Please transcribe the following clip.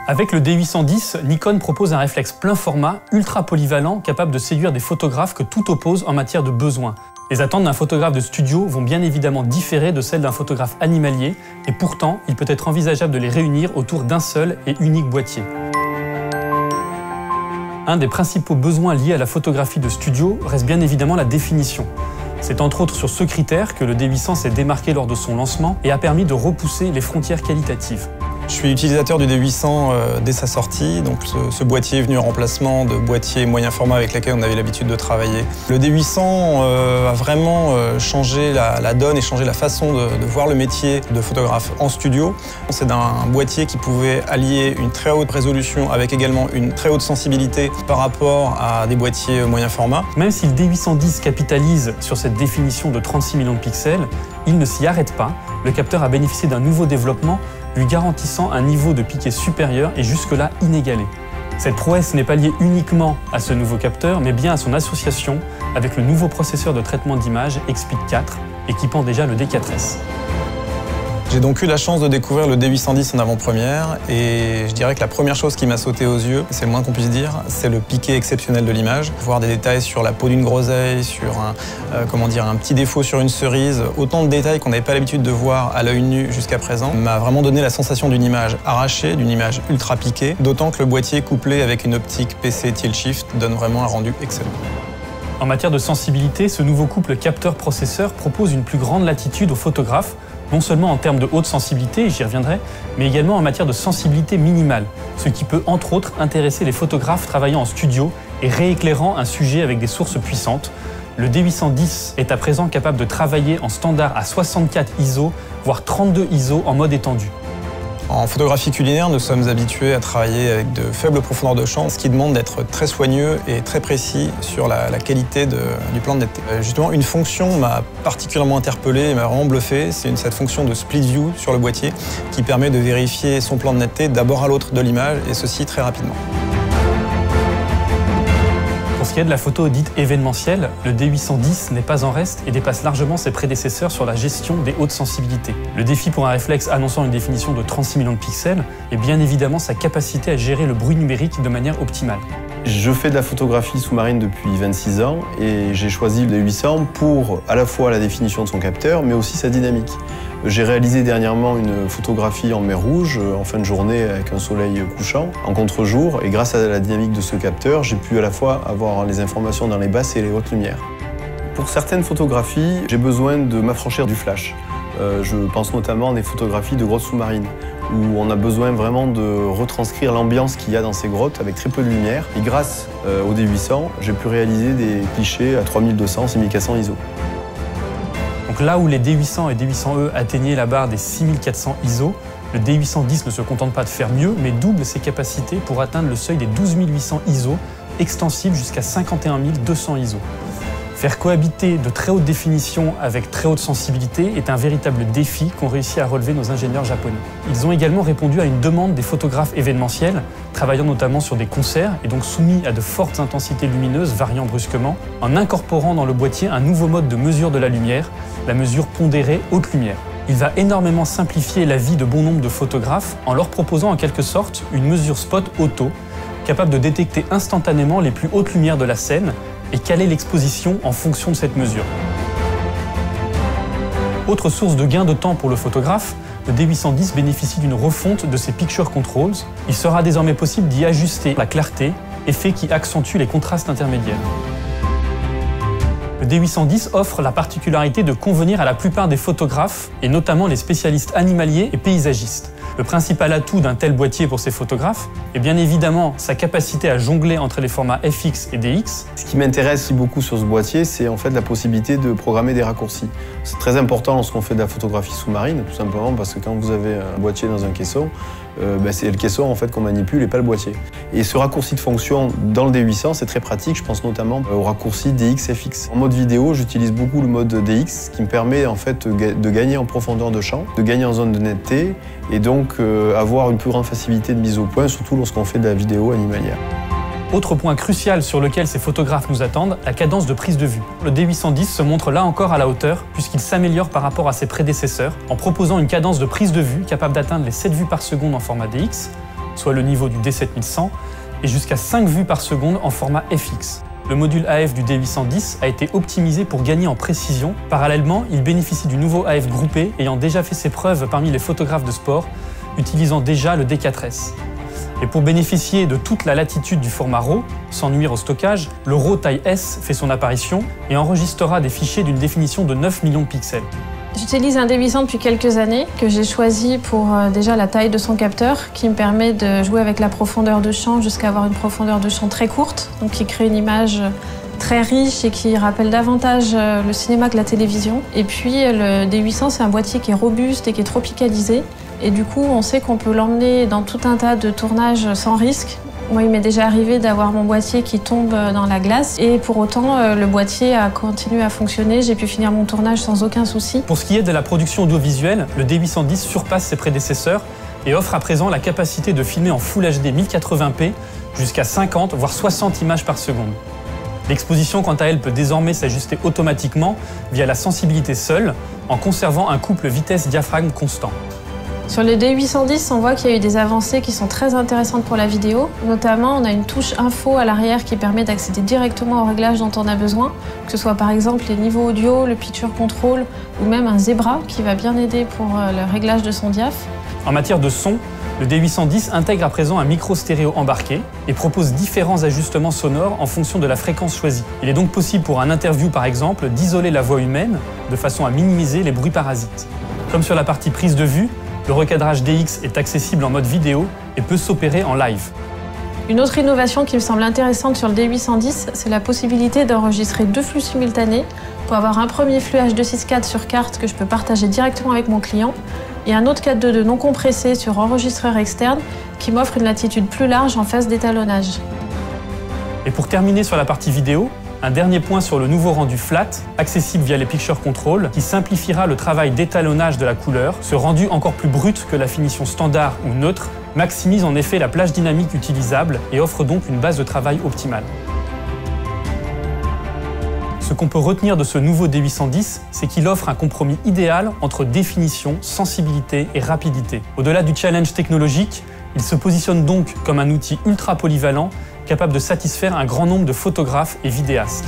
Avec le D810, Nikon propose un réflexe plein format, ultra polyvalent, capable de séduire des photographes que tout oppose en matière de besoin. Les attentes d'un photographe de studio vont bien évidemment différer de celles d'un photographe animalier, et pourtant, il peut être envisageable de les réunir autour d'un seul et unique boîtier. Un des principaux besoins liés à la photographie de studio reste bien évidemment la définition. C'est entre autres sur ce critère que le D800 s'est démarqué lors de son lancement et a permis de repousser les frontières qualitatives. Je suis utilisateur du D800 dès sa sortie, donc ce boîtier est venu en remplacement de boîtiers moyen format avec lesquels on avait l'habitude de travailler. Le D800 a vraiment changé la donne et changé la façon de voir le métier de photographe en studio. C'est un boîtier qui pouvait allier une très haute résolution avec également une très haute sensibilité par rapport à des boîtiers moyen format. Même si le D810 capitalise sur cette définition de 36 millions de pixels, il ne s'y arrête pas. Le capteur a bénéficié d'un nouveau développement lui garantissant un niveau de piqué supérieur et jusque-là inégalé. Cette prouesse n'est pas liée uniquement à ce nouveau capteur, mais bien à son association avec le nouveau processeur de traitement d'image XPIC4, équipant déjà le D4S. J'ai donc eu la chance de découvrir le D810 en avant-première et je dirais que la première chose qui m'a sauté aux yeux, c'est le moins qu'on puisse dire, c'est le piqué exceptionnel de l'image. Voir des détails sur la peau d'une groseille, sur un petit défaut sur une cerise, autant de détails qu'on n'avait pas l'habitude de voir à l'œil nu jusqu'à présent, m'a vraiment donné la sensation d'une image arrachée, d'une image ultra piquée, d'autant que le boîtier couplé avec une optique PC Tilt Shift donne vraiment un rendu excellent. En matière de sensibilité, ce nouveau couple capteur-processeur propose une plus grande latitude aux photographes, non seulement en termes de haute sensibilité, j'y reviendrai, mais également en matière de sensibilité minimale, ce qui peut entre autres intéresser les photographes travaillant en studio et rééclairant un sujet avec des sources puissantes. Le D810 est à présent capable de travailler en standard à 64 ISO, voire 32 ISO en mode étendu. En photographie culinaire, nous sommes habitués à travailler avec de faibles profondeurs de champ, ce qui demande d'être très soigneux et très précis sur la qualité du plan de netteté. Justement, une fonction m'a particulièrement interpellé et m'a vraiment bluffé, c'est cette fonction de split view sur le boîtier qui permet de vérifier son plan de netteté d'abord à l'autre de l'image et ceci très rapidement. Pour ce qui est de la photo dite événementielle, le D810 n'est pas en reste et dépasse largement ses prédécesseurs sur la gestion des hautes sensibilités. Le défi pour un réflexe annonçant une définition de 36 millions de pixels est bien évidemment sa capacité à gérer le bruit numérique de manière optimale. Je fais de la photographie sous-marine depuis 26 ans et j'ai choisi le D800 pour à la fois la définition de son capteur mais aussi sa dynamique. J'ai réalisé dernièrement une photographie en mer Rouge, en fin de journée avec un soleil couchant, en contre-jour, et grâce à la dynamique de ce capteur, j'ai pu à la fois avoir les informations dans les basses et les hautes lumières. Pour certaines photographies, j'ai besoin de m'affranchir du flash. Je pense notamment à des photographies de grottes sous-marines, où on a besoin vraiment de retranscrire l'ambiance qu'il y a dans ces grottes avec très peu de lumière. Et grâce au D800, j'ai pu réaliser des clichés à 3200, 6400 ISO. Donc là où les D800 et D800E atteignaient la barre des 6400 ISO, le D810 ne se contente pas de faire mieux, mais double ses capacités pour atteindre le seuil des 12800 ISO, extensible jusqu'à 51 200 ISO. Faire cohabiter de très haute définition avec très haute sensibilité est un véritable défi qu'ont réussi à relever nos ingénieurs japonais. Ils ont également répondu à une demande des photographes événementiels, travaillant notamment sur des concerts et donc soumis à de fortes intensités lumineuses variant brusquement, en incorporant dans le boîtier un nouveau mode de mesure de la lumière, la mesure pondérée haute lumière. Il va énormément simplifier la vie de bon nombre de photographes en leur proposant en quelque sorte une mesure spot auto, capable de détecter instantanément les plus hautes lumières de la scène et caler l'exposition en fonction de cette mesure. Autre source de gain de temps pour le photographe, le D810 bénéficie d'une refonte de ses Picture Controls. Il sera désormais possible d'y ajuster la clarté, effet qui accentue les contrastes intermédiaires. Le D810 offre la particularité de convenir à la plupart des photographes, et notamment les spécialistes animaliers et paysagistes. Le principal atout d'un tel boîtier pour ces photographes est bien évidemment sa capacité à jongler entre les formats FX et DX. Ce qui m'intéresse beaucoup sur ce boîtier, c'est en fait la possibilité de programmer des raccourcis. C'est très important lorsqu'on fait de la photographie sous-marine, tout simplement parce que quand vous avez un boîtier dans un caisson, c'est le caisson en fait qu'on manipule et pas le boîtier. Et ce raccourci de fonction dans le D800, c'est très pratique, je pense notamment au raccourci DX-FX. En mode vidéo, j'utilise beaucoup le mode DX qui me permet en fait de gagner en profondeur de champ, de gagner en zone de netteté et donc avoir une plus grande facilité de mise au point, surtout lorsqu'on fait de la vidéo animalière. Autre point crucial sur lequel ces photographes nous attendent, la cadence de prise de vue. Le D810 se montre là encore à la hauteur puisqu'il s'améliore par rapport à ses prédécesseurs en proposant une cadence de prise de vue capable d'atteindre les 7 vues par seconde en format DX soit le niveau du D7100, et jusqu'à 5 vues par seconde en format FX. Le module AF du D810 a été optimisé pour gagner en précision. Parallèlement, il bénéficie du nouveau AF groupé ayant déjà fait ses preuves parmi les photographes de sport, utilisant déjà le D4S. Et pour bénéficier de toute la latitude du format RAW, sans nuire au stockage, le RAW taille S fait son apparition et enregistrera des fichiers d'une définition de 9 millions de pixels. J'utilise un D800 depuis quelques années, que j'ai choisi pour déjà la taille de son capteur, qui me permet de jouer avec la profondeur de champ jusqu'à avoir une profondeur de champ très courte, donc qui crée une image très riche et qui rappelle davantage le cinéma que la télévision. Et puis le D800, c'est un boîtier qui est robuste et qui est tropicalisé. Et du coup, on sait qu'on peut l'emmener dans tout un tas de tournages sans risque. Moi, il m'est déjà arrivé d'avoir mon boîtier qui tombe dans la glace et pour autant, le boîtier a continué à fonctionner. J'ai pu finir mon tournage sans aucun souci. Pour ce qui est de la production audiovisuelle, le D810 surpasse ses prédécesseurs et offre à présent la capacité de filmer en Full HD 1080p jusqu'à 50 voire 60 images par seconde. L'exposition, quant à elle, peut désormais s'ajuster automatiquement via la sensibilité seule, en conservant un couple vitesse-diaphragme constant. Sur le D810, on voit qu'il y a eu des avancées qui sont très intéressantes pour la vidéo. Notamment, on a une touche info à l'arrière qui permet d'accéder directement aux réglages dont on a besoin, que ce soit par exemple les niveaux audio, le picture control ou même un zebra qui va bien aider pour le réglage de son diaph. En matière de son, le D810 intègre à présent un micro stéréo embarqué et propose différents ajustements sonores en fonction de la fréquence choisie. Il est donc possible pour un interview par exemple d'isoler la voix humaine de façon à minimiser les bruits parasites. Comme sur la partie prise de vue, le recadrage DX est accessible en mode vidéo et peut s'opérer en live. Une autre innovation qui me semble intéressante sur le D810, c'est la possibilité d'enregistrer 2 flux simultanés pour avoir un premier flux H264 sur carte que je peux partager directement avec mon client et un autre 4.2.2 non compressé sur enregistreur externe qui m'offre une latitude plus large en phase d'étalonnage. Et pour terminer sur la partie vidéo, un dernier point sur le nouveau rendu flat, accessible via les Picture Control, qui simplifiera le travail d'étalonnage de la couleur. Ce rendu encore plus brut que la finition standard ou neutre maximise en effet la plage dynamique utilisable et offre donc une base de travail optimale. Ce qu'on peut retenir de ce nouveau D810, c'est qu'il offre un compromis idéal entre définition, sensibilité et rapidité. Au-delà du challenge technologique, il se positionne donc comme un outil ultra polyvalent capable de satisfaire un grand nombre de photographes et vidéastes.